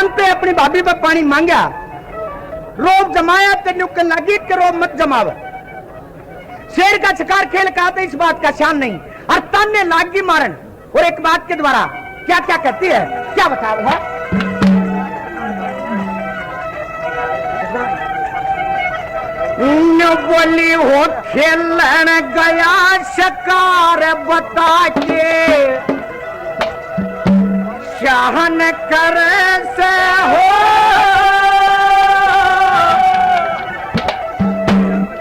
रान पे अपनी भाभी पर पानी मांगा, रोब जमाया तेन के लगी कि रोब मत जमाव। शेर का शिकार खेल का तो इस बात का शान नहीं, और ताने लागी मारन। और एक बात के द्वारा क्या क्या कहती है, क्या बता रहा है? बोली हो खेलन गया शिकार बता के, शाहन कर से हो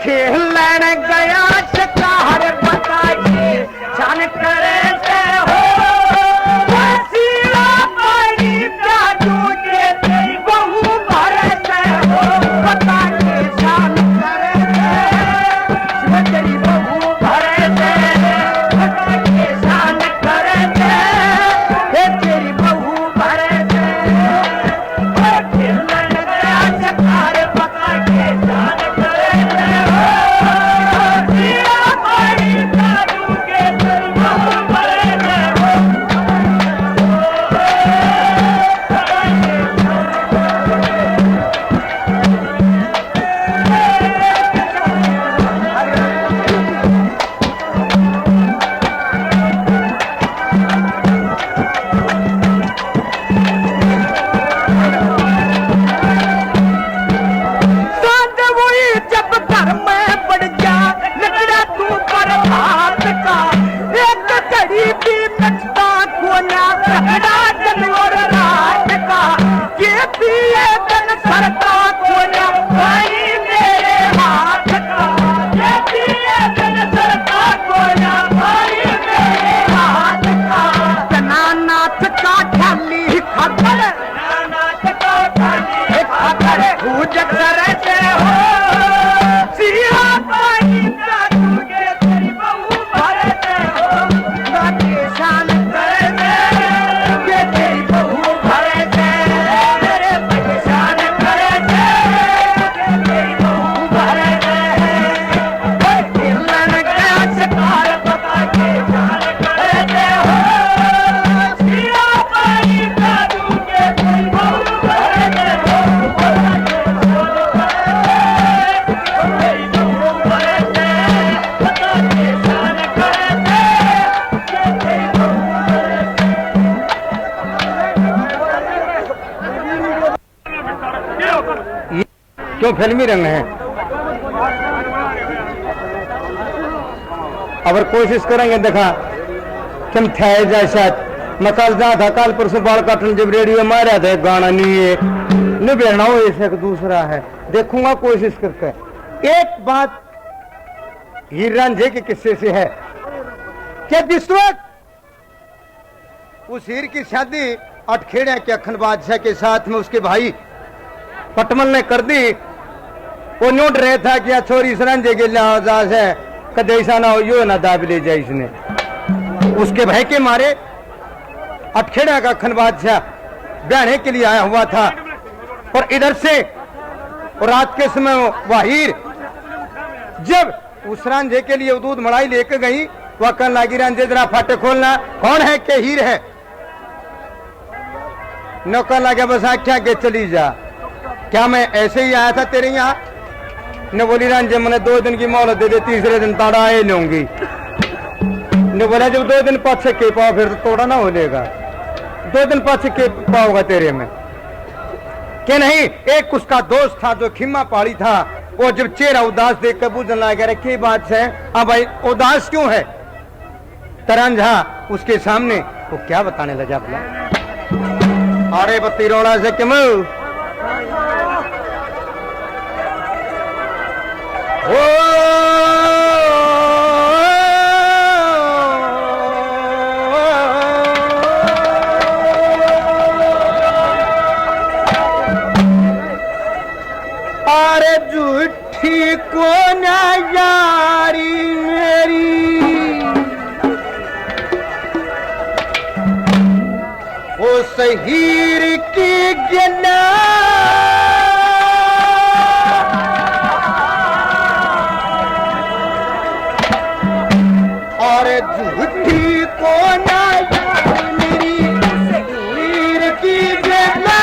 खेलन गया शिकार बता के, शाहन कर से हो वसीला पानी प्याजू के तेरी बहू भर से हो बता के, शान कर से तेरी बहू भर से बता के, शान कर से तेरी बहू भर से खेलन गया शिकार बता के, शान कर से हो वसीला पानी प्याजू के तेरी बहू भर से हो। सांत हुई जब घर में बढ़ गया लकड़ा तू पर हाथ का, एक घड़ी भी नचता कोना लकड़ा जनवर रात का, ये पिए तन सरता कोना भाई मेरे हाथ का, ये पिए तन सरता कोना भाई मेरे हाथ का। तना नाथ का ख्याली खतर, नाथ का ख्याली खतर पूजक से हो सिया पानी प्याजू के तेरी बहू भर से हो गाके, शान कर से के तेरी बहू भर से मेरे भाई, शान कर से के तेरी बहू भर से खेलन गया शिकार बता के, शान कर से हो सिया पानी प्याजू के तेरी बहू भर से हो क्यों फिल्मी रंग है? अगर कोशिश करेंगे देखा तुम थे जैसा मैं कल जा था, कल परसों बाल काटन जब रेडियो मारा था गाना नहीं है निबेड़ना हो, ऐसे एक दूसरा है देखूंगा कोशिश करके। एक बात हीर रांझे के किस्से से है कि जिस वक्त उस हीर की शादी अटखेड़े के अखन बादशाह के साथ में उसके भाई पटमल ने कर दी, वो नोट रहे था कि छोरी सरांझे के लिहाज है कदे ऐसा ना हो यो ना दाब ले जाए इसने। उसके भय के मारे अटखेड़ा का अखन बादशाह ब्याहने के लिए आया हुआ था, और इधर से और रात के समय वाहिर जब उस रांझे के लिए दूध मलाई लेकर गई, वह कहने लगी रांझे जरा फाटे खोलना, कौन है के हीर है? नौकर लगा बस आख्या के चली जा, क्या मैं ऐसे ही आया था तेरे यहाँ? ने बोली रांझे मैंने 2 दिन की मोहलत दे दे, तीसरे दिन ताड़ा आए लूंगी। ने बोला जब 2 दिन पाछे के पाओ फिर तो तोड़ा ना हो लेगा, 2 दिन पाछे के पाओगा तेरे में कि नहीं। एक उसका दोस्त था जो खिम्मा पहाड़ी था, वो जब चेहरा उदास देख कर पूछने लगा क्या बात है, अब भाई उदास क्यों है? तरंझा उसके सामने वो क्या बताने लगा बोला, अरे बत्ती रोड़ा से क्यों अरे झूठी को ना यारी मेरी, वो सहीर की गिना और झूठी को ना यारी मेरी, सहीर की गिना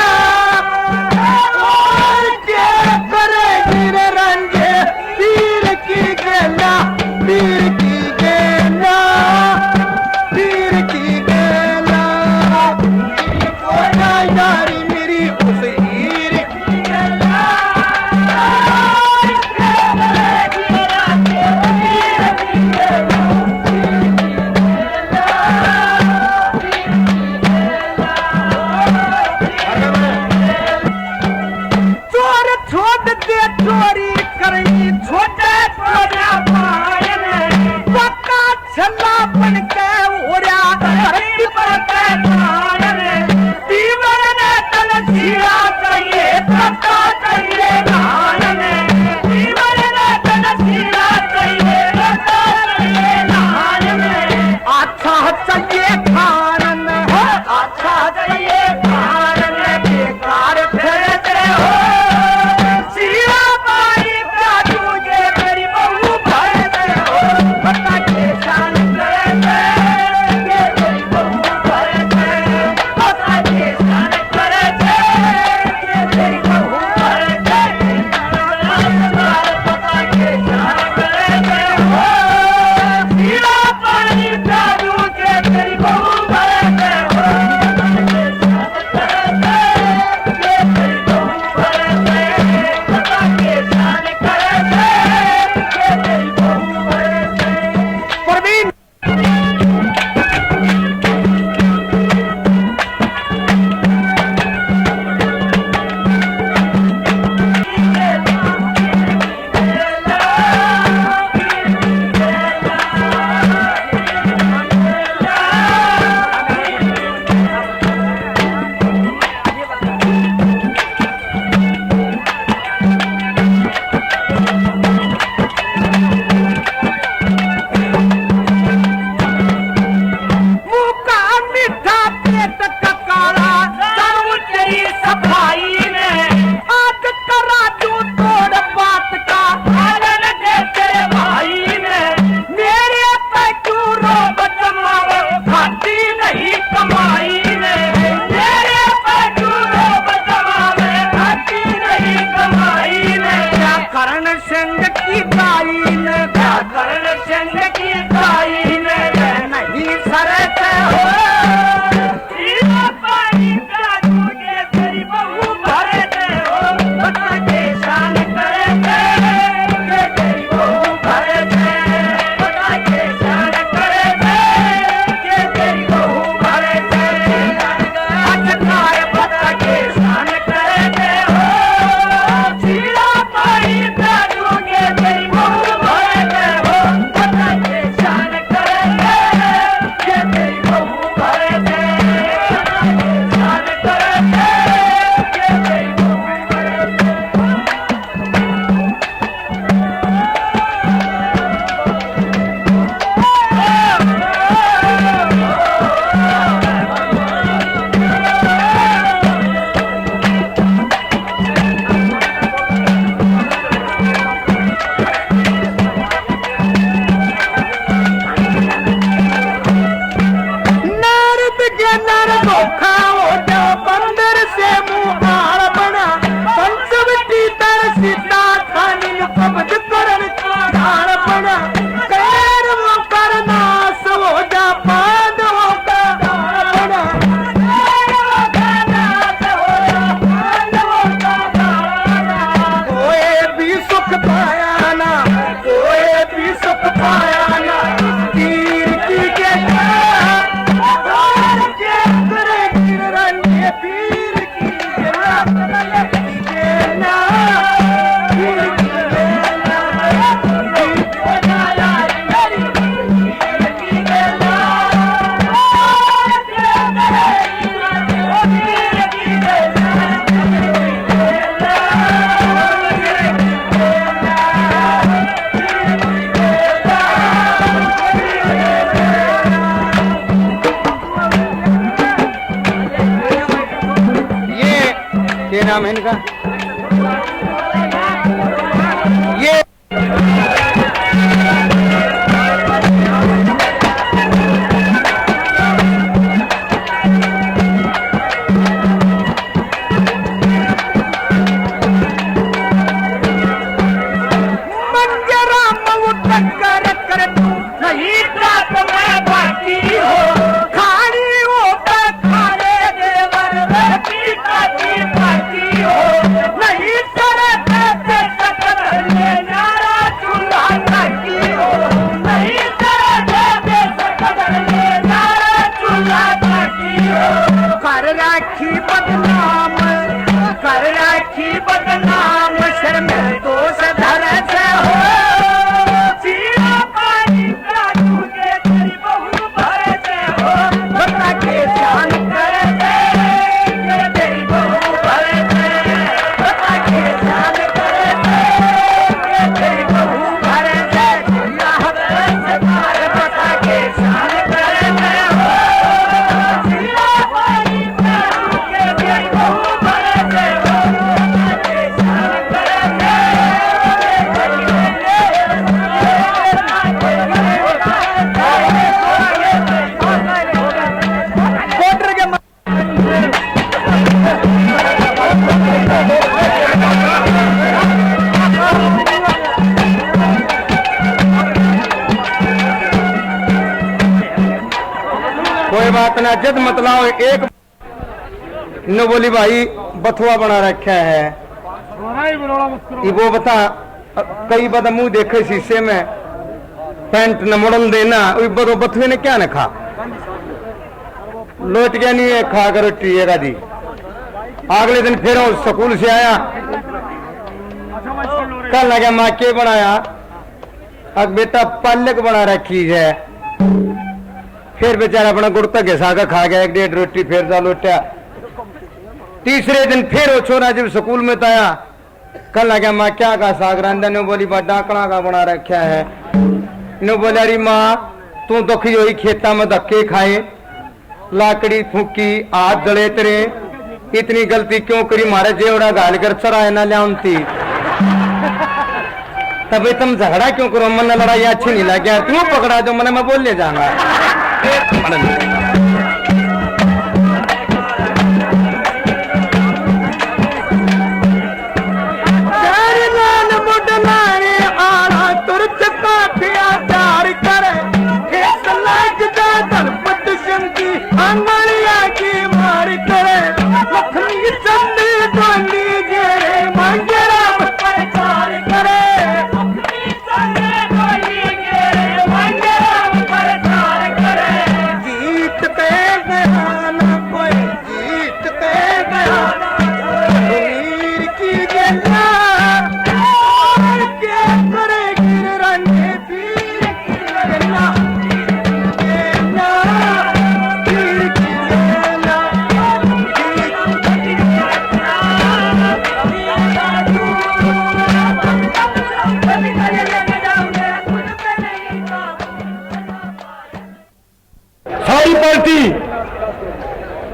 क्या नाम है इनका? ये बदनाम शर्म तो सधर से हो सीना पानी काटू के तेरी बहू भर से हो बता के ध्यान कर दे तेरी बहू भर से बता के ध्यान कर दे तेरी बहू भर से बता के ध्यान कर दे हो सीना पानी काटू के तेरी बहू भर से हो कोई बात ना जिद मतलाओ एक न बोली भाई बथुआ बना रखा है वो बता कई बार मुंह देखे शीशे में पैंट न मुड़न देना बदो बथुए ने क्या न खा लौट गया नहीं है खा कर रोटी दी अगले दिन फिर स्कूल से आया कल लगा माँ के बनाया अब बेटा पालक बना रखी है फिर बेचारा अपना गुड़ता घिसा का खा गया 1-1.5 रोटी फिर जा लौटा तीसरे दिन फिर वो छोरा जब स्कूल में आया कल लगा माँ क्या का साग रांधा ने बोली बा डाकड़ा का बना रखा है ने बोला अरे माँ तू दुखी हुई खेता में धक्के खाए लाकड़ी फूकी हाथ जले तेरे इतनी गलती क्यों करी मारे जेवड़ा घाल कर चराए ना लियाती तभी तुम झगड़ा क्यों करो मन लड़ाई अच्छी नहीं लगे क्यों पकड़ा जो मैंने मैं बोल ले जाऊंगा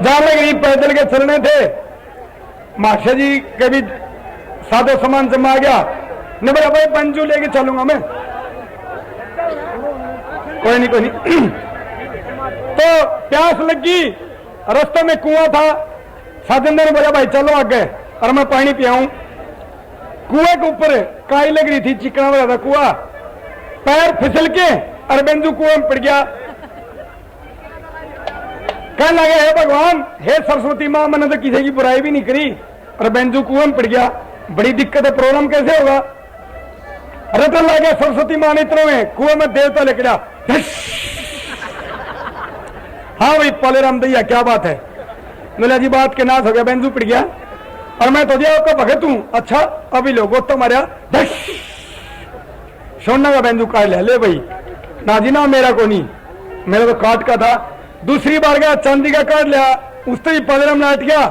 जाने गई पैदल के चलने थे मास्टर जी के भी सादो सामान से आ गया ने बोला भाई पंजू लेके चलूंगा मैं कोई नहीं तो प्यास लगी रास्ते में कुआं था साधन ने बोला भाई चलो आगे और मैं पानी पियाऊं कुएं के ऊपर काई लग रही थी चिकना वाला था कुआ पैर फिसल के और बेंजू कुएं में पड़ गया कहने लगे हे भगवान हे सरस्वती माँ मैंने तो किसी की बुराई भी नहीं करी और बेंजू कुएं में पड़ गया बड़ी दिक्कत है प्रोग्राम कैसे होगा रतन लगे सरस्वती माँ ने इतने में कुएं में देवता लेके जा हाँ भाई पाले राम दैया क्या बात है बोला जी बात के नाश हो गया बेंजू पड़ गया और मैं तो आपका भगत हूं अच्छा अभी लोगों तो मारा सोना का बेंजू काट ले भाई ना जी ना मेरा को नहीं मेरा तो काट का था दूसरी बार गया चांदी का काट लिया उससे ही पदरम नाट गया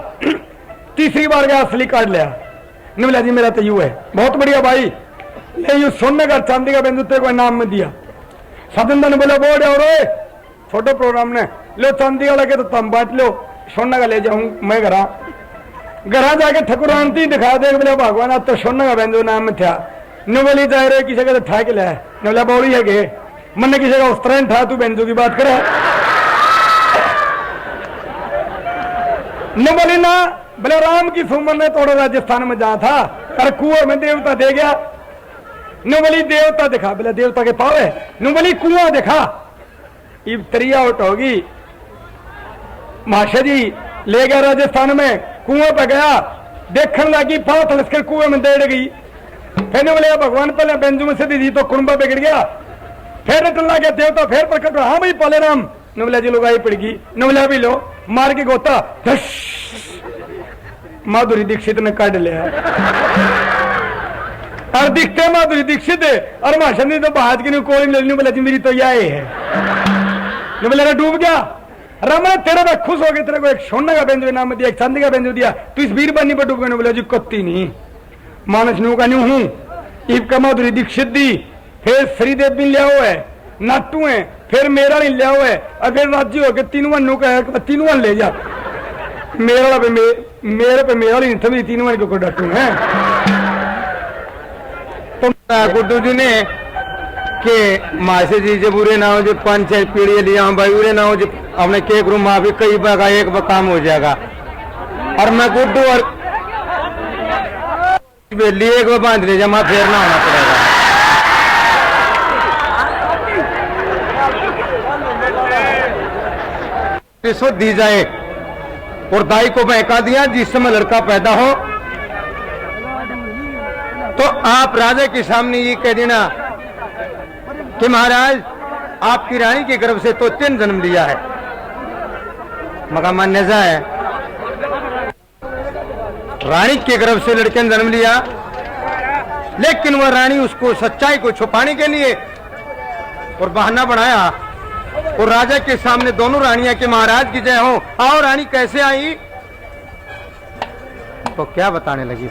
तीसरी बार गया असली काट लिया नहीं बोला जी मेरा तो यू है बहुत बढ़िया भाई ले यू सोने का चांदी का बेंजू तेरे को इनाम में दिया सदन ने बोला बोर्ड और छोटे प्रोग्राम ने लो चांदी का लगे तो तुम बांट लो सोना का ले जाऊं मैं घर घर जाके ठकुरानती दिखा दे बोले भगवान अब तो सोना का बेंदो नाम था न बोली जा रहे किसी का तो ठा के लिया न बोला बौड़ी है गे मन किसी का उस तरह था तू बेंजो की बात करे न बोली ना बोले राम की सुमर ने तोड़ो राजस्थान में जा था और कुआं में देवता दे गया न बोली देवता दिखा बोले देवता के पाव है न बोली कुआं दिखा इब तरिया उठ होगी माशा जी ले गया राजस्थान में कुआं पे गया देखने लगी पाव तलस्कर कुएं में देड़ गई फिर बोले भगवान पहले बेंजू में से दी तो कुंबा बिगड़ गया फिर रिटर्न गया देवता फिर प्रकट हाँ भाई पले राम नवला जी लुगाई पड़गी नवला भी लो मार के गोता माधुरी दीक्षित ने काट लिया और दिखते माधुरी दीक्षित है और माशन ने तो बात की कोई लेनी बोला जी मेरी तो यह है बोला डूब गया राम तेरा तो खुश हो गया तेरे को एक सोना का बेंजो नाम दिया एक चांदी का बेंजो दिया तू इस वीर बनी पर डूब गया बोला जी कत्ती नहीं मानस न्यू का न्यू हूं ईब का माधुरी दीक्षित दी फिर श्रीदेव भी लिया हुआ है नाटू है फिर मेरा नहीं लिया हुआ है और फिर राज्य हो गया तीनों नु का तीनों ले जा मेरा पे मेरे पे मेरा नहीं था तीनों को डाटू है तो गुड्डू जी ने के मासे जी जब उरे ना हो जो 5-6 पीढ़ी लिया भाई उरे ना हो जो अपने केक रूम में भी कई बार एक बार काम हो जाएगा और मैं गुड्डू और लिए एक बार बांध ले जमा फेर ना होना पड़ेगा रिश्वत दी जाए और दाई को बहका दिया जिस समय लड़का पैदा हो तो आप राजा के सामने ये कह देना कि महाराज आपकी रानी के गर्भ से तो 3 जन्म लिया है मगर मान्य है रानी के गर्भ से लड़के ने जन्म लिया लेकिन वह रानी उसको सच्चाई को छुपाने के लिए और बहाना बनाया और राजा के सामने दोनों रानियां के महाराज की जय हो आओ रानी कैसे आई तो क्या बताने लगी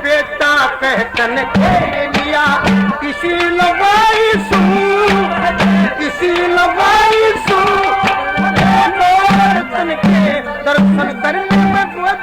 बेटा कहतन लिया किसी लवाई सू तन के दर्शन करने में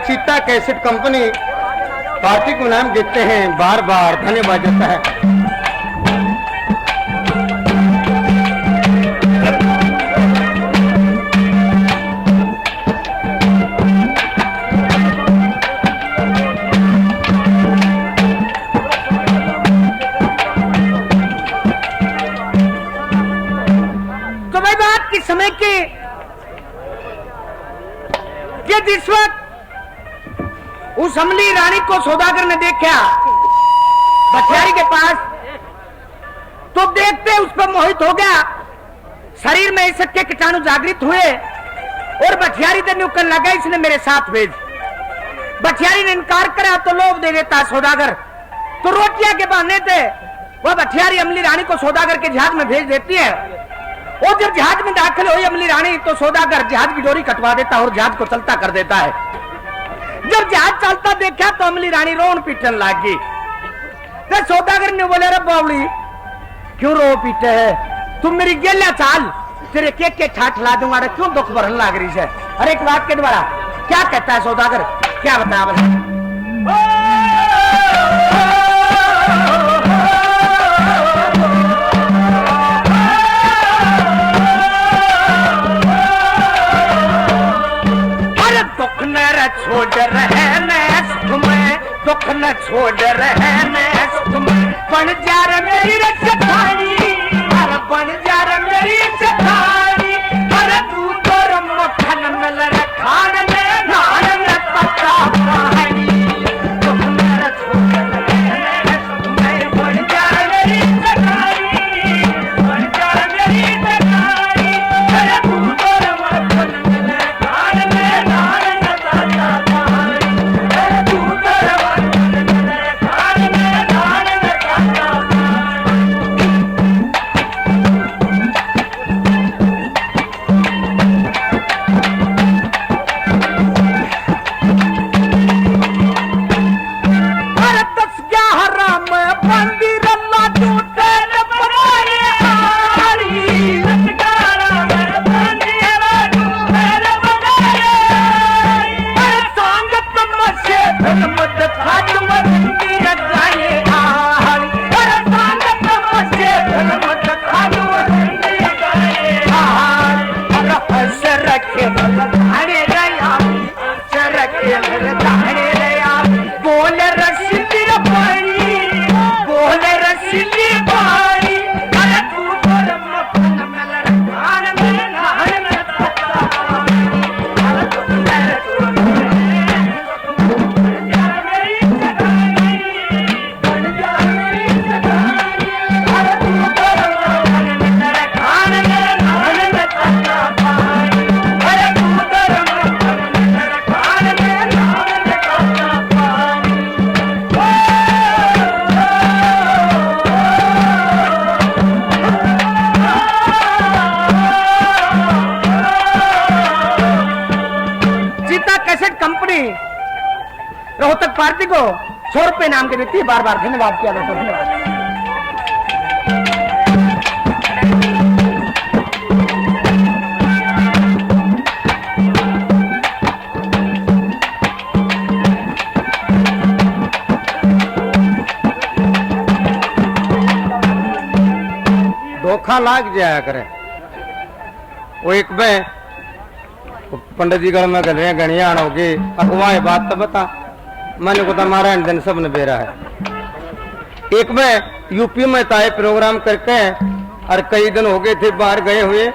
चीता कैसेट कंपनी पार्टी को नाम देते हैं बार बार धन्यवाद देता है। तो भाई बात किस समय के जिस वक्त उस अमली रानी को सौदागर ने देखा भटियारी के पास, तो देखते उस पर मोहित हो गया। शरीर में इसके कीटाणु जागृत हुए और भटियारी से न्यूकल लगा, इसने मेरे साथ भेज। भटियारी ने इनकार करा तो लोभ दे देता सौदागर, तो रोटियां के बहाने थे वह भटियारी अमली रानी को सौदागर के जहाज में भेज देती है। और जब जहाज में दाखिल हुई अमली रानी तो सौदागर जहाज की डोरी कटवा देता और जहाज को चलता कर देता है। जब जहाज चलता देखा तो अमली रानी रोन पीटन लगी। तो सौदागर ने बोले, अरे बावली क्यों रो पीटे है, तुम मेरी गेला चाल, तेरे केक के ठाठ ला दूंगा, क्यों दुख भरन लाग रही है। अरे एक बात के द्वारा क्या कहता है सौदागर, क्या बताया दुख न छोड़ रहने तुम्हें, दुख न छोड़ रहने तुम्हें, बन जा रे मेरी रक्षाणी, अरे बन जा रे मेरी रक्षाणी, अरे तू तो मक्खन मिल खान में नान में पता कहानी। दुख न छोड़ रहने तुम्हें, बन जा रे मेरी रक्षाणी, बन जा रे मेरी रक्षाणी, अरे तू तो मक्खन मिल खान में नान में पता कहानी, अरे तू तो मक्खन मिल खान में नान में पता रोहतक पार्टी को 100 रुपए नाम के व्यक्ति बार बार धन्यवाद किया जाता है। धन्यवाद। धोखा लाग जाया करे। वो एक में पंडित जी गढ़ में कर रहे हैं गणियाण होगी अखवाए बात तो बता, मैंने को हमारा दिन सब ने बेरा है। एक में यूपी में ताए प्रोग्राम करके और कई दिन हो गए थे बाहर गए हुए,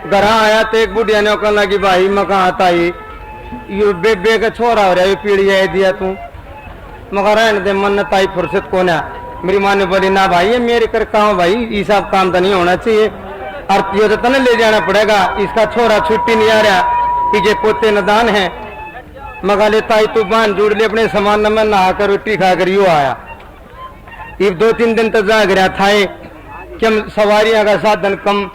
घर आया तो एक बुढ़िया ने कहने लगी भाई मैं कहा आता ही यू बेबे का छोरा हो रहा है पीढ़ी है दिया तू, मगर रहने दे मन ताई फुर्सत को ना। मेरी माँ ने बोली ना भाई ये मेरे कर कहा भाई ये सब काम तो नहीं होना चाहिए और ये तो तने ले जाना पड़ेगा, इसका छोरा छुट्टी नहीं आ रहा कि ये पोते नदान है। मगा ले ताई तू बांध जोड़ ले अपने सामान न में नहा कर रोटी खा कर यू आया। ये 2-3 दिन तक जाग रहा था कि हम सवारियां का साधन कम,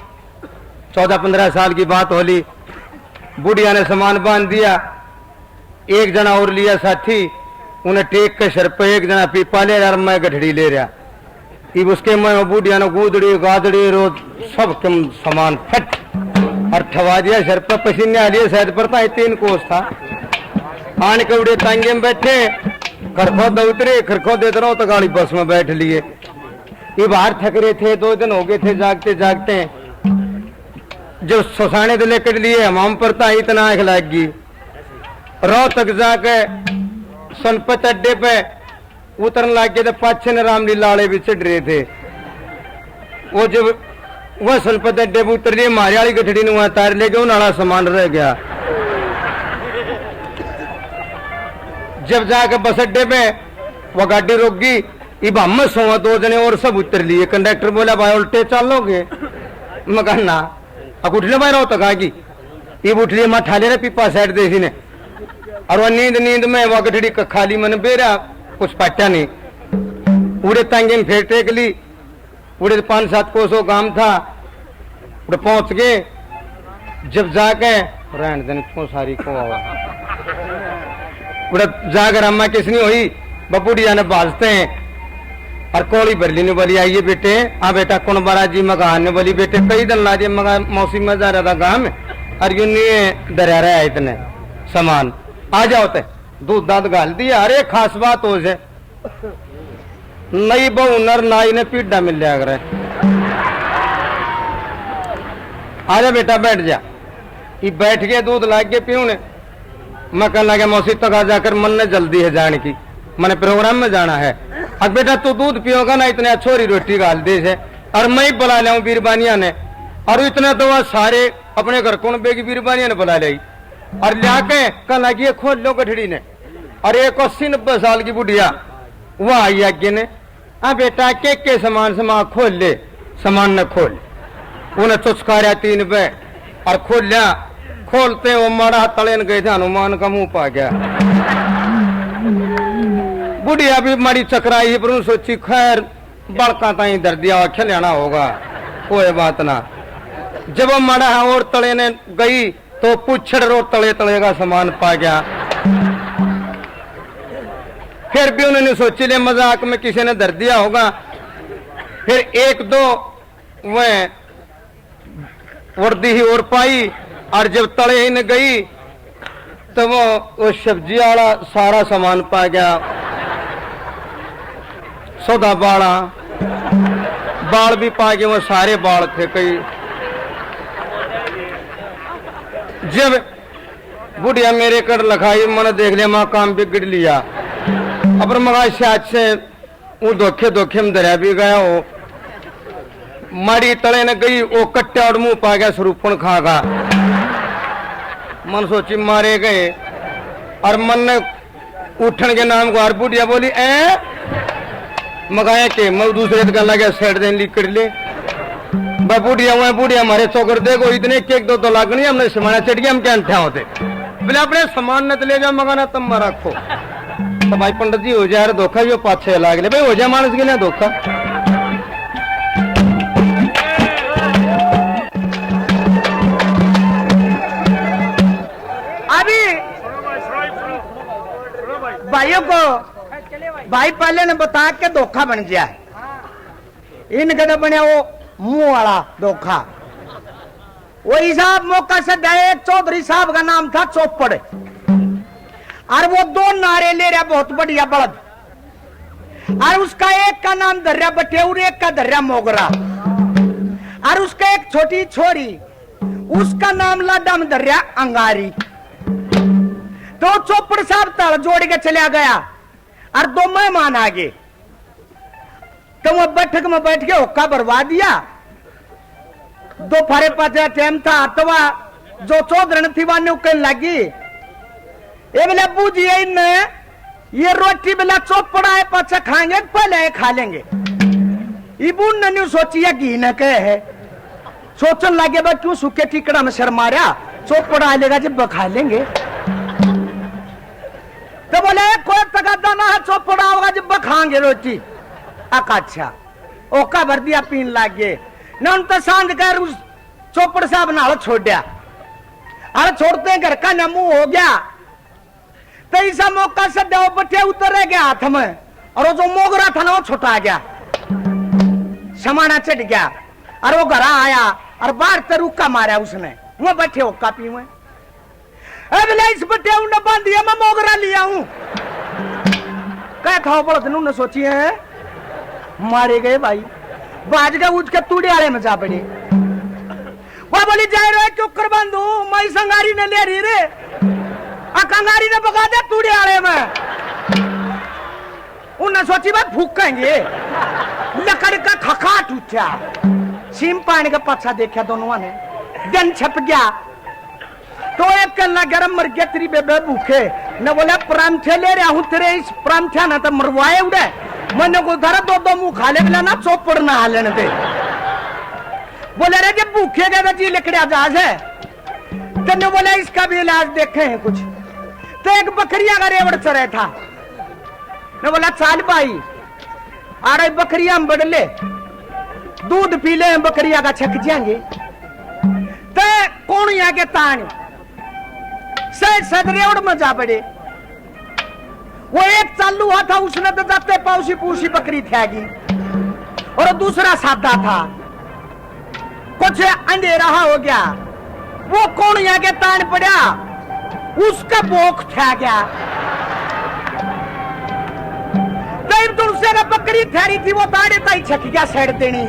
14-15 साल की बात होली। बुढ़िया ने सामान बांध दिया, एक जना और लिया साथी, उन्हें टेक के सर पे एक जना पीपा ले रहा, मैं गठड़ी ले रहा। इब उसके मैं बुढ़िया ने गूदड़ी गादड़ी रोज सब कम सामान फट और ठवा दिया सर पर, पसीने आ लिए शायद पड़ता है 3 कोस था। आन के उड़े तांगे में बैठे, खरखोद उतरे, खरखोद देते रहो तो गाड़ी बस में बैठ लिए। ये बाहर थक रहे थे, 2 दिन हो गए थे जागते जागते। जब सोसाने तो लेकर लिए हम पड़ता इतना आंख लग गई। रोहतक जाके सोनपत अड्डे पे उतरने लग गए तो पाछे ने रामलीला वाले भी चढ़ रहे थे। वो जब वह सोनपत अड्डे पे उतर लिए, मारे वाली गठड़ी ने वहां तार ले गए, उन वाला सामान रह गया। जब जाके बस अड्डे पे वो गाड़ी रोक गई, इब हम सोवा 2 जने और सब उतर लिए। कंडक्टर बोला भाई उल्टे चलोगे? मैं कहा ना। अब उठले भाई रहो तो कहा की इब उठ लिए मैं ठाले रहे पीपा साइड देखी ने, और वो नींद में वो गठड़ी खाली मन बेरा कुछ पाटा नहीं। उड़े तंगे फिर टेक ली, उड़े 5-7 कोसों काम था, उड़े पहुंच गए। जब जाके रहन देने क्यों सारी को उड़े जाकर अम्मा किसनी हुई बबूढ़िया ने बाजते हैं, और कोड़ी बरली ने बोली आइए बेटे, हाँ बेटा कौन बड़ा जी मकान ने बोली बेटे कई दिन ला दिए मगा मौसी में जा रहा था गाँव में, और यूं नहीं डरा रहा है इतने सामान, आ जाओ ते दूध दाद गाल दिया। अरे खास बात हो से नई बहु नर नाई ने पीड़ा मिल जाया करे। आजा बेटा बैठ जा। ये बैठ गया दूध लाग के पीऊ ने। मैं कहने लगा मौसी तक आ जाकर मन ने जल्दी है जाने की, मैंने प्रोग्राम में जाना है। अब बेटा तू दूध पियोगा ना इतने छोरी रोटी गाल दे से, और मैं ही बुला लिया बीरबानिया ने, और इतना तो वह सारे अपने घर कौन बेगी बीरबानिया ने बुला ली, और लाके कहने लगी खोल लो गठड़ी ने। और एक 80-90 साल की बुढ़िया वह आई आगे ने, हाँ बेटा के सामान समा खोल ले, सामान न खोल। उन्हें चुचकारा 3 पे और खोल लिया। खोलते वो मारा तले गए थे, हनुमान का मुंह पा गया। बुढ़िया भी मारी चकराई पर सोची खैर बड़का ताई दर दिया खिलाना होगा, कोई बात ना। जब वो मारा और तले ने गई तो पुछड़ रो तले तले का सामान पा गया। फिर भी उन्होंने सोची ले मजाक में किसी ने दर दिया होगा। फिर 1-2 वह वर्दी ही और पाई, और जब तले ही न गई तो वो सब्जी वाला सारा सामान पा गया। सौदा बाड़ा बाल भी पा गए, वो सारे बाल थे कई। जब बुढ़िया मेरे कर लखाई मैंने देख लिया माँ काम बिगड़ लिया। अब मगा शायद से वो धोखे में दरिया भी गया हो। मारी तले न गई वो कट्टे और मुंह पा गया स्वरूपण खागा। मन सोची मारे गए, और मन ने उठन के नाम को, और बुढ़िया बोली ए मगाया के मैं दूसरे का लगे सेट देने लिख कर ले। बुढ़िया हुआ बुढ़िया हमारे चौकर देखो इतने केक तो लागनी हमने सामान चढ़ गया, हम क्या अंठा होते बोले अपने सामान न तो ले जाओ मगाना तुम रखो। तो भाई पंडित जी हो जाए धोखा, जो 5-6 लाख ले भाई हो जाए मानस के लिए धोखा। अभी भाइयों को भाई पहले ने बता के धोखा बन गया है, इनका बने वो मुंह वाला धोखा। वो हिसाब मौका से गए, चौधरी साहब का नाम था चौपड़, और वो 2 नारे ले रहा बहुत बढ़िया बलद, और उसका एक का नाम दर्या बटेउर, एक का दर्या मोगरा, और उसका एक छोटी छोरी उसका नाम लाडम दर्या अंगारी। तो चौपड़ साहब तल जोड़ के चला गया, और 2 मेहमान आ गए। तो वो बैठक में बैठ के हुक्का बरवा दिया। दोपहर 5 टाइम था, तो वह जो चौधरी थी वह कहने लगी ये बोले अब्बू जी ये रोटी बेला चौपड़ा है पाचा खाएंगे पहले खा लेंगे। इबू ने सोचिया घी न कहे है, सोचने लगे बा क्यों सूखे टिकड़ा में शर मारा, चौपड़ा लेगा जब खा लेंगे। तो बोले कोई तकादा ना है, चौपड़ा होगा जब खाएंगे रोटी। अच्छा ओका भर दिया पीन लाग गए न, उन तो सांझ कर उस चौपड़ साहब नाल छोड़ दिया। अरे छोड़ते घर का नमू हो गया। तो ऐसा मौका से दो बटे उतर गया हाथ में, और वो जो मोगरा था ना वो छोटा गया, समाना चढ़ गया। और वो घर आया और बाहर से रुका मारा उसने, वो बैठे हुक्का पी हुए। अब इस बटे उन्हें बांध दिया, मैं मोगरा लिया हूं। क्या खाओ पड़त ने सोची है, मारे गए भाई। बाज का उठ के तूड़े आड़े में जा पड़े। वह बोली जाए रे क्यों कर बंधू, मैं संगारी ने ले रही रे, कंगारी ने पका दे तूड़े आड़े में। उन्हें सोची बात फूकेंगे, लकड़ का खखाट उठा। सीम पानी का पच्छा देखा दोनों ने, दिन छप गया। तो एक कल्ला गरम मर गया तेरी बेबे भूखे न बोला परांठे ले रहा हूँ तेरे इस परांठा ना तो मरवाए उड़े मैंने को धरा दो मुंह खा ले ना चौपड़ ना हालन दे बोले रे जब भूखे गए जी लकड़िया जहाज है तेने बोला इसका भी इलाज देखे हैं कुछ तो एक बकरिया का रेवड़ चरे था ने बोला चाल भाई आ रही बकरिया हम बढ़ ले दूध पी ले बकरिया का छक जाएंगे तो कौन यहाँ के तान सद रेवड़ में जा पड़े वो एक चालू हुआ था उसने तो जाते पाउसी पूसी बकरी थेगी और दूसरा सादा था कुछ अंधेरा हो गया वो कौन यहाँ के तान पड़ा उसका बोख था गया तब तुमसे ना बकरी ठहरी थी वो ताड़े ताई छक गया सेड़ देनी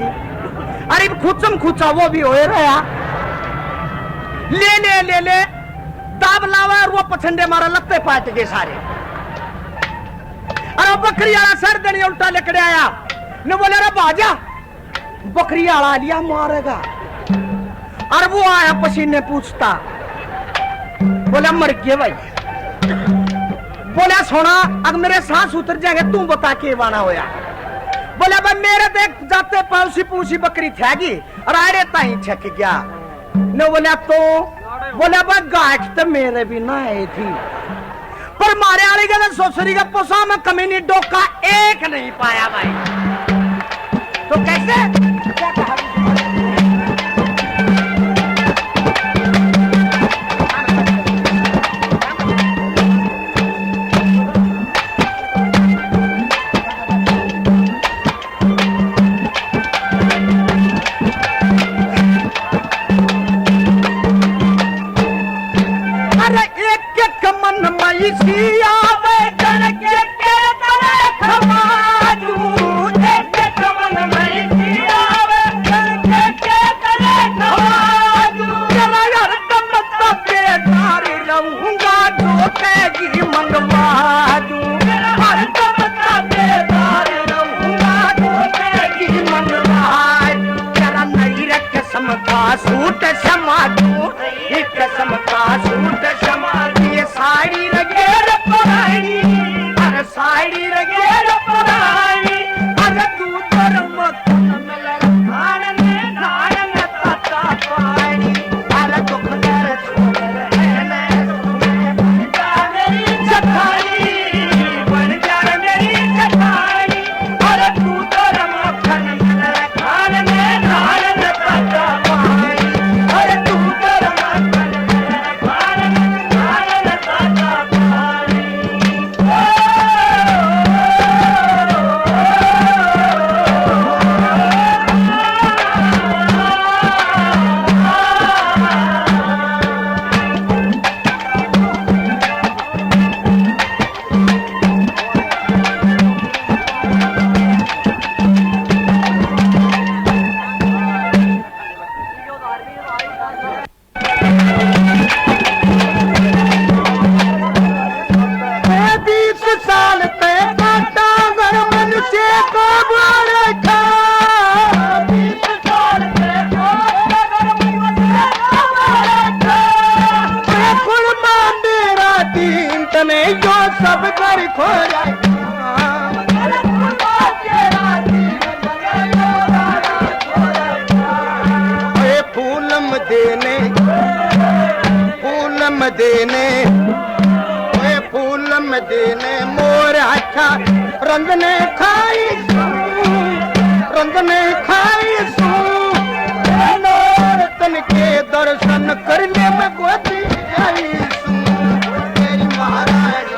अरे खुचम खुचा वो भी हो रहा ले ले ले ले दाब लावा और वो पछंडे मारा लगते पाट गए सारे अरे बकरी वाला सर देनी उल्टा लेकर आया ने बोले अरे बाजा बकरी वाला लिया मारेगा और वो आया पसीने पूछता बोला मर गए भाई बोला सोना अब मेरे सांस उतर जाएंगे तू बता के वाना होया बोला भाई मेरे देख जाते पाउसी पूसी बकरी थेगी और आरे ताई छक गया ने बोला तो बोला भाई गाठ तो मेरे भी ना आई थी पर मारे वाली गल सोसरी का पोसा में कमी नहीं डोका एक नहीं पाया भाई तो कैसे क्या कहा सूट समाजू एक कसम का सूट समाज ये साड़ी रगेर पुरानी अरे साड़ी रगेर पुरानी अरे तू तर मखन में खान में नान में ताता पानी अरे दुख दर छोड़ रहने बन जा मेरी जठानी बन जा मेरी जठानी अरे तू तर मखन में खान में नान में ताता सब कर खो फूलम देने मोर अच्छा रंग ने खाई सू तन के दर्शन करने में गोदी आई सू तेरी महारानी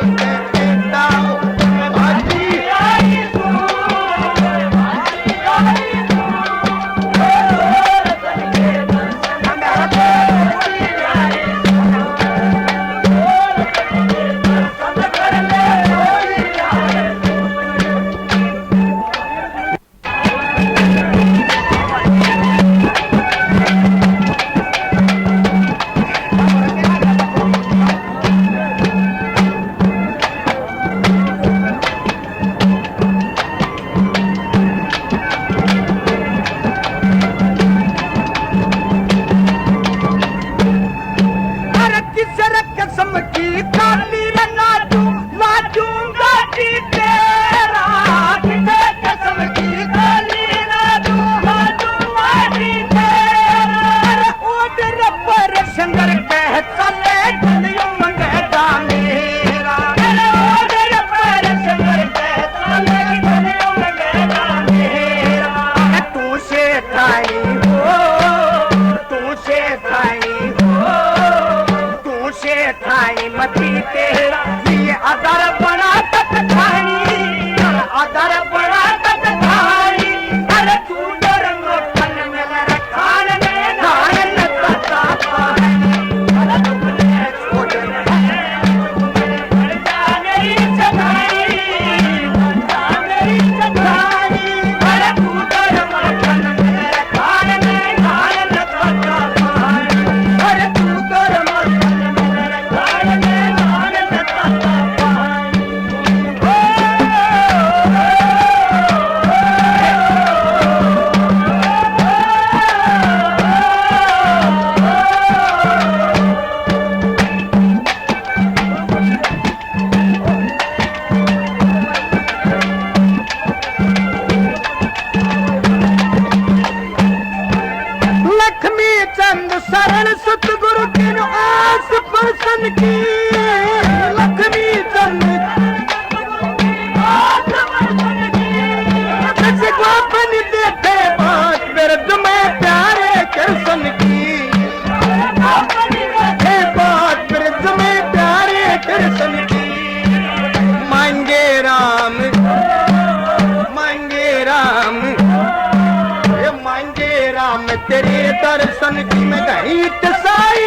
तेरे दर्शन की मैं गई तसाई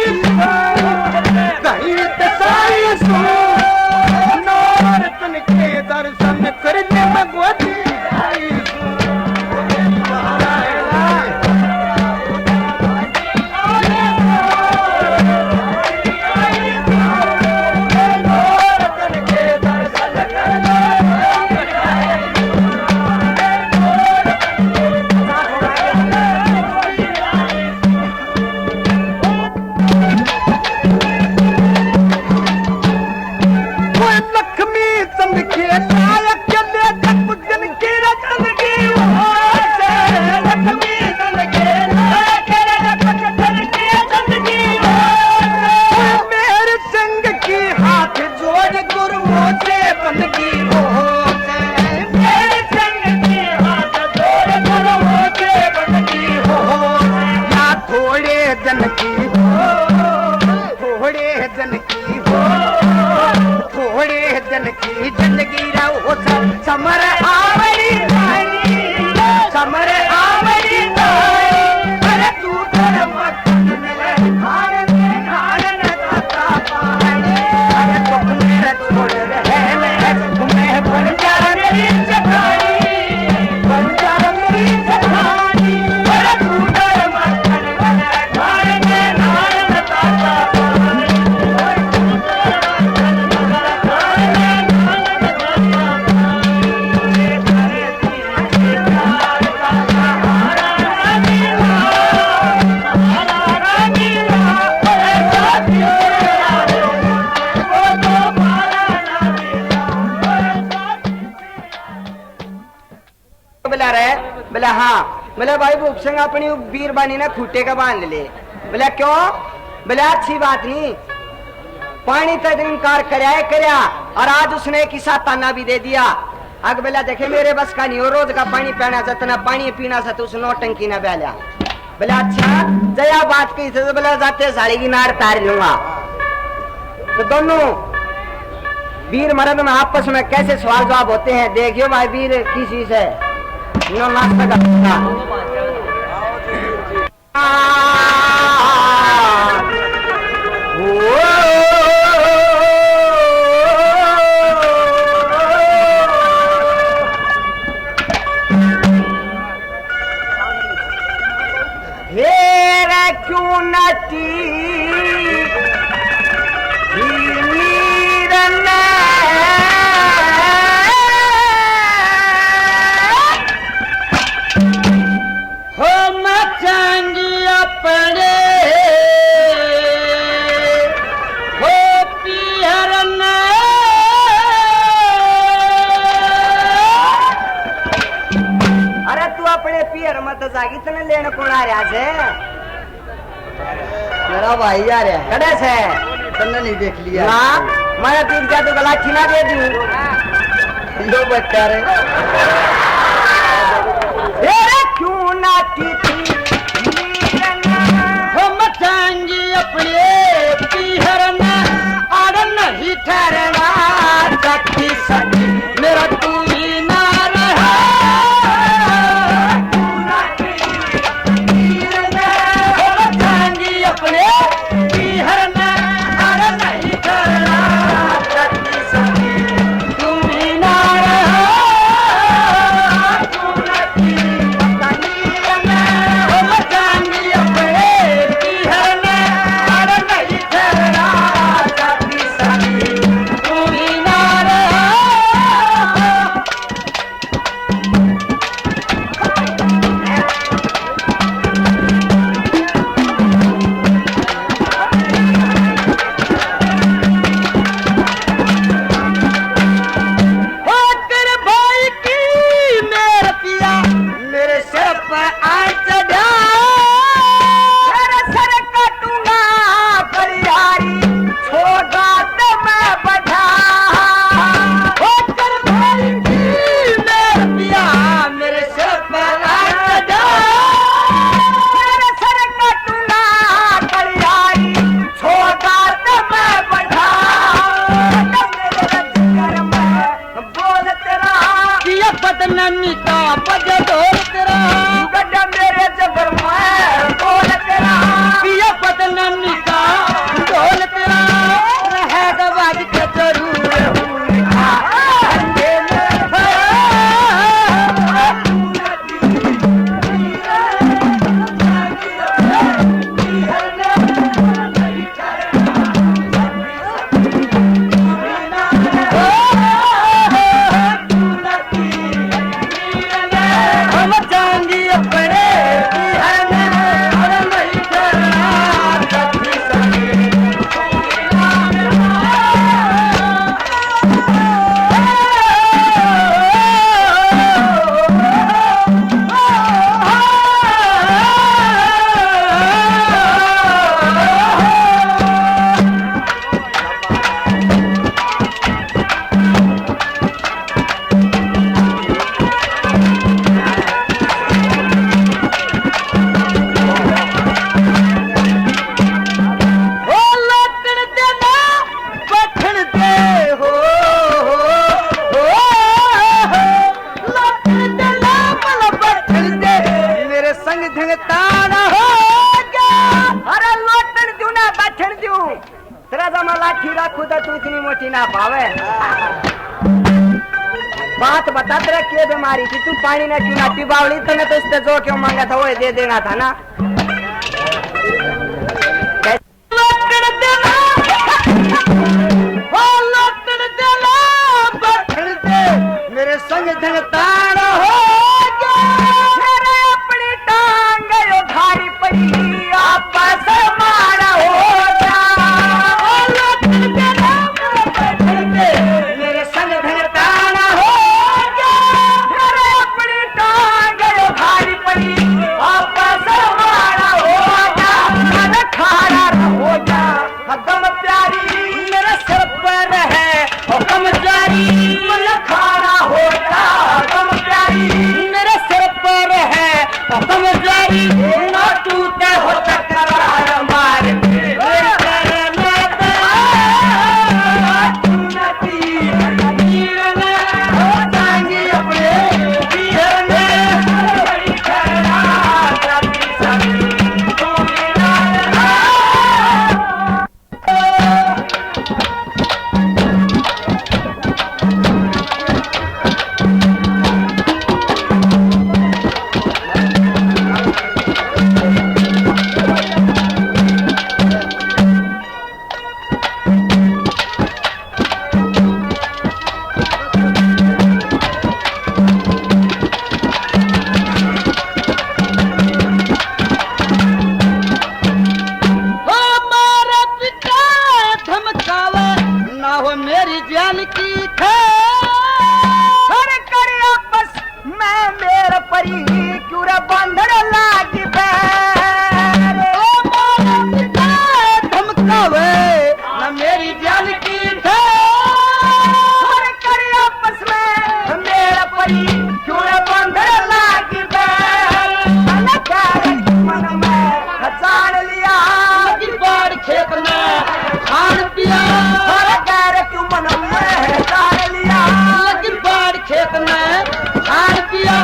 सो नौरतन के दर्शन करने में गोदी आई जिंदगी रहो समर आवरी समर आवरी अरे तू कर मक्खन मिले खान न खाता पानी अरे तुम मेरा छोड़ रहे मैं बन जा मेरी चखानी अरे तू कर मक्खन मिले खान न खाता पानी बोला हाँ बोला भाई भूप सिंह अपनी बीरबानी ने खूटे का बांध ले। बोला क्यों? बोला अच्छी बात नहीं, पानी तक इनकार करया और आज उसने एक किस्सा ताना भी दे दिया। अग बोला देखे मेरे बस का नहीं हो, रोज का पानी पीना जितना पानी पीना सा तो उस नौटंकी न बहला। बोला अच्छा जया बात की तो बोला जाते साड़ी की नार तार लूंगा। तो दोनों वीर मर्द में आपस में कैसे सवाल जवाब होते हैं देखियो भाई। वीर की चीज है नाश्ता का हेरा क्यों नटी जागी तने लेने कौन आ रहा है? मेरा भाई आ रहा है। कड़े से तन्ने नहीं देख लिया ना मैं तीन जादू गला खिला दे दूं लो बच्चा रे तेरे क्यों ना की हम चांगी अपने पीहरना और नहीं ठहरना सखी सखी मेरा तू ही ना रहा ना पावे। बात बता तेरा क्या बीमारी थी, तू पानी ना क्यों ना पी बावली, तूने तो उससे जो क्यों मांगा था वो दे देना था ना। मेरे संग धनतार हो मेरे अपनी टांग यो भारी पड़ी आपस मारा हो जा। मेरे संग धनतार हो मेरे अपनी टांग यो भारी पड़ी आपस मारा हो जा। मन खारा हो जा हदम प्यारी मेरे सर पर है हुक्म जारी मन खारा हो जा हदम प्यारी मेरे सर पर है हुक्म जारी ना टूटे हो चक्कर मार मेरी जान की कर आपस मैं मेरे परी क्यों रे बंधन लागी धमकावे न मेरी जान की कर आपस में मेरे परी क्यों रे बंधन लागी मन में जान लिया बाढ़ खेत में खान पिया क्यों मन में जान लिया लेकिन बाढ़ खेत में खान पिया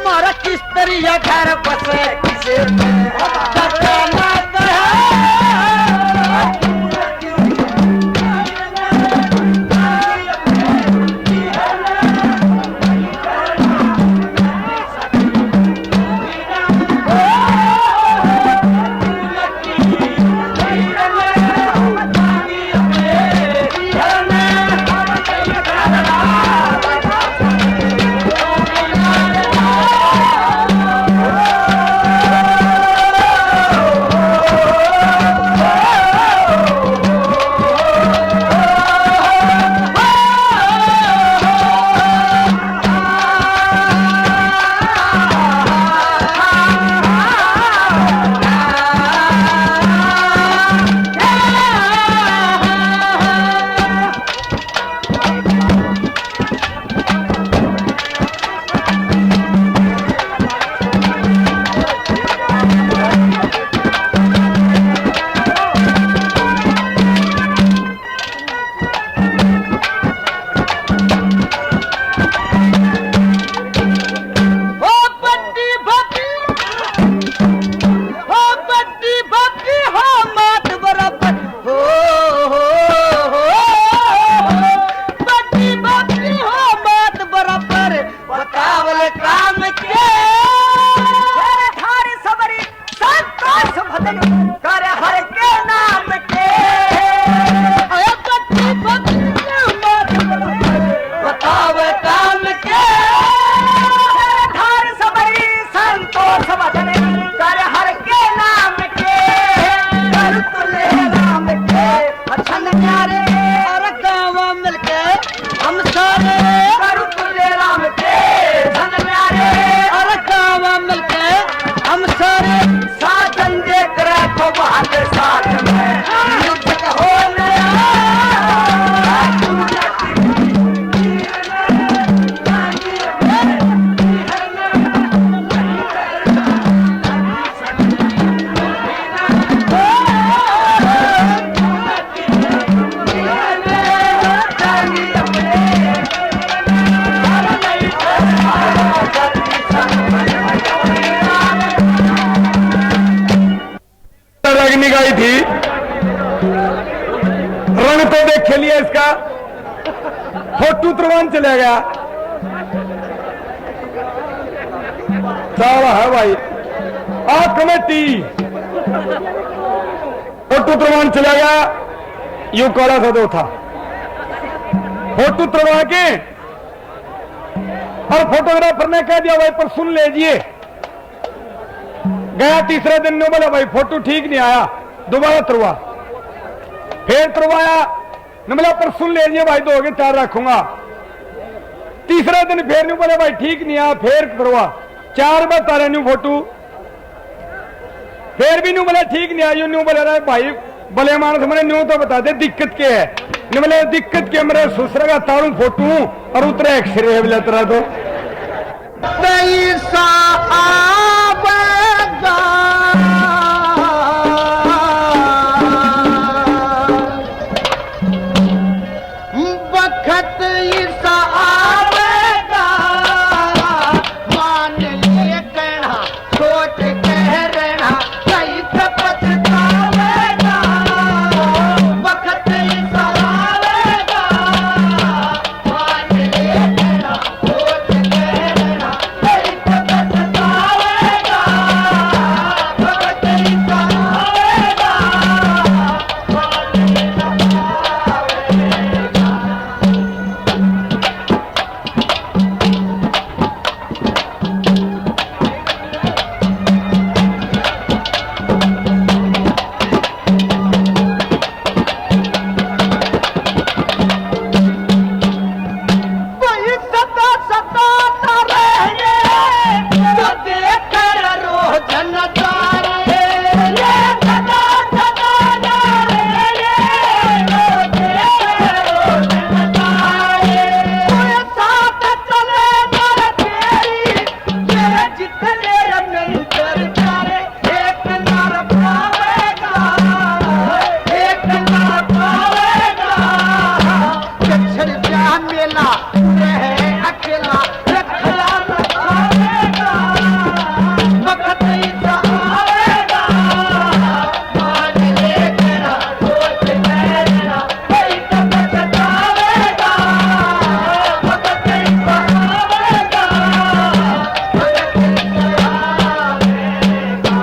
मारा किस तरिया घर बसे किसे तुरवान चला गया। साला है भाई आ कमेटी फोटो तुरवान चला गया। यू काला सा दो था फोटो तुरवा के और फोटोग्राफर ने कह दिया भाई पर सुन लीजिए। गया तीसरे दिन ने बोला भाई फोटो ठीक नहीं आया, दोबारा तुरवा। फिर तुरवाया ने बोला पर सुन लीजिए भाई 2 घंटे रखूंगा। तीसरे दिन फिर नहीं बोला भाई ठीक नहीं आया, फिर तुरवा। 4 बार तारे न्यू फोटो फिर भी न्यू बोला ठीक नहीं आया। न्यू बोला रहा भाई भले मानस मैंने न्यू तो बता दे दिक्कत क्या है। ने बोले दिक्कत क्या मेरे ससुर का तारू फोटो और उतरे एक्सरे बोला तेरा तो पैसा आवेगा वक्त ऐसा आवेगा मान ले कहना सोच कह रहना कहीं से पछतावेगा। वक्त ऐसा आवेगा मान ले कहना सोच कह रहना कहीं से पछतावेगा। वक्त ऐसा आवेगा मान ले कोई सदा सताता रहे तो देखकर रोजन तारे ये सदा सताता रहे तो देखकर रोजन तारे। कोई साथ चले ना तेरी तेरे जितने मिलकर तारे एक नर पावेगा एक नर पावेगा। कच्छर जा मेला रहे अकेला रखला न पावेगा। वक्त ऐसा आवेगा मान ले तेरा सोच कहना कोई तो पछतावेगा। वक्त ऐसा आवेगा वक्त ऐसा आवेगा।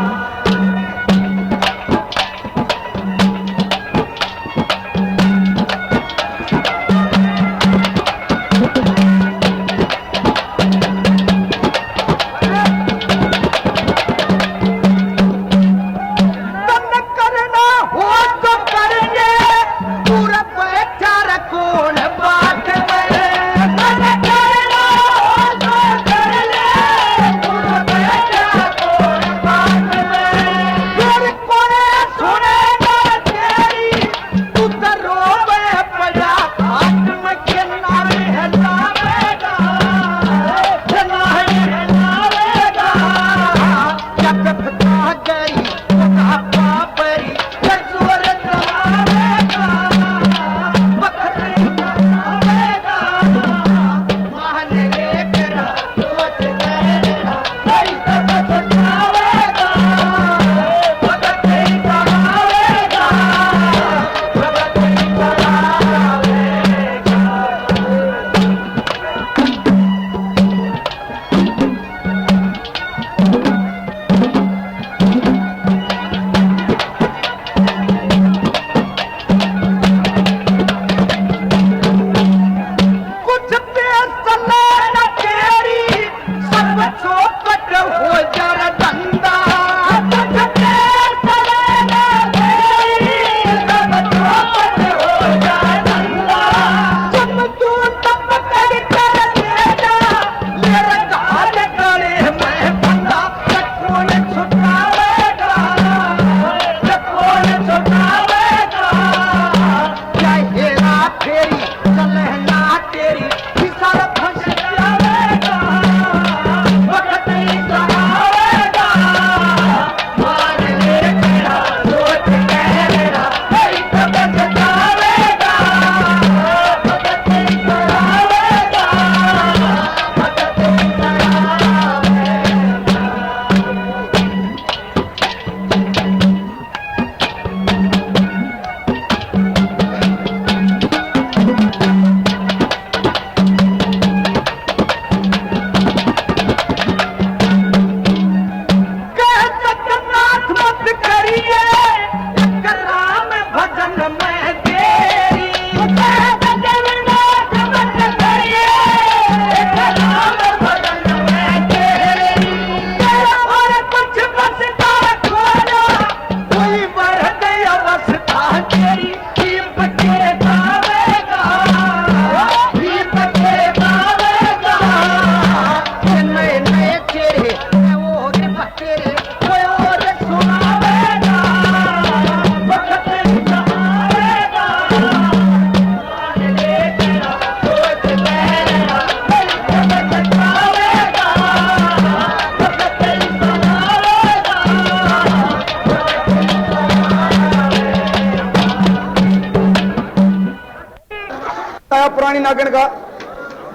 गानी नागन का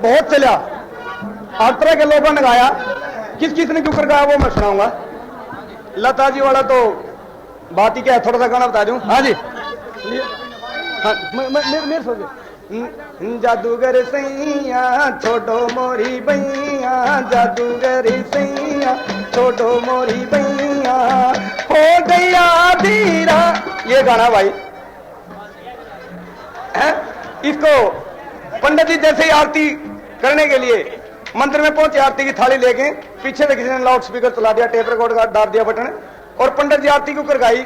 बहुत चला, हर तरह के लोगों ने गाया, किस किस ने क्यों कर गाया वो मैं सुनाऊंगा। लता जी वाला तो बात ही क्या है, थोड़ा सा गाना बता दूं। हाँ जी, हाँ, मेरे सोचे जादूगर सैया छोटो मोरी बैया, जादूगर सैया छोटो मोरी बैया, हो गया धीरा, ये गाना भाई है। इसको पंडित जी जैसे ही आरती करने के लिए मंदिर में पहुंचे, आरती की थाली लेके, पीछे से किसी ने लाउड स्पीकर चला दिया, टेप रिकॉर्ड का डाल दिया बटन, और पंडित जी आरती को कर गाई,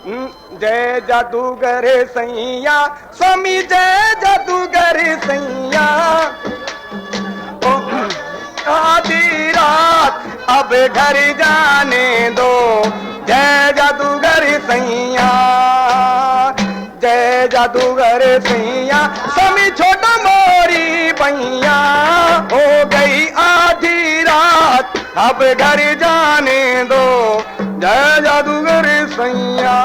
जय जादूगर सैया स्वामी जय जादूगर सैया, आधी रात अब घर जाने दो, जय जादूगर सैया, जय जादूगर सैया स्वामी छोटा मोरी बैया, हो गई आधी रात अब घर जाने दो, जय जादूगर सैया।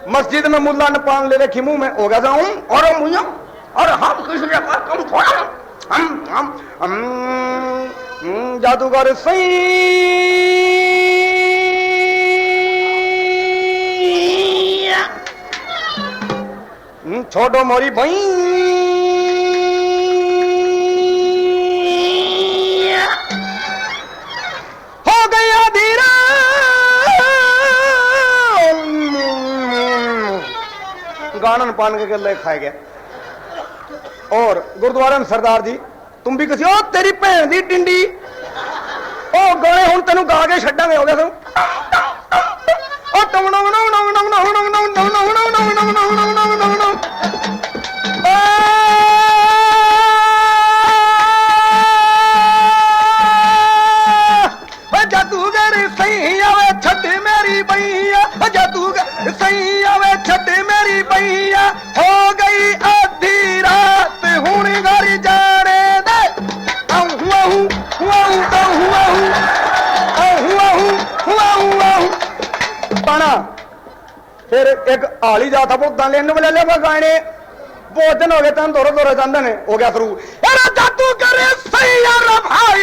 मस्जिद में मुल्ला ने पान ले रखी मुंह में, हो गया जाऊं और मुझे और हम किसी के पास कम थोड़ा, हम जादूगर सैया छोटो मोरी भाई, हो गया धीरा गानन पान के गले खाए गया। और गुरुद्वारे में सरदार जी तुम भी किसी ओ तेरी भैन दी टिंडी ओ गाने हुण तेनू गा के छड्डांगे, हो गया तू ओ टम नम नम नम नम नम नम नम नम नम नम नम नम नम नम नम जादूगर सैया वे छट मेरी बैया, जादूगर सैया वे छट मेरी बैया, हो गई आधी रात हुण घर जाने दे, पाना। फिर एक आली जाता भुगतान लेने वाले ले गाने, बहुत दिन हो गए तन दौरे दौरे जाते ने, हो गया शुरू जादूगर सैया रे भाई,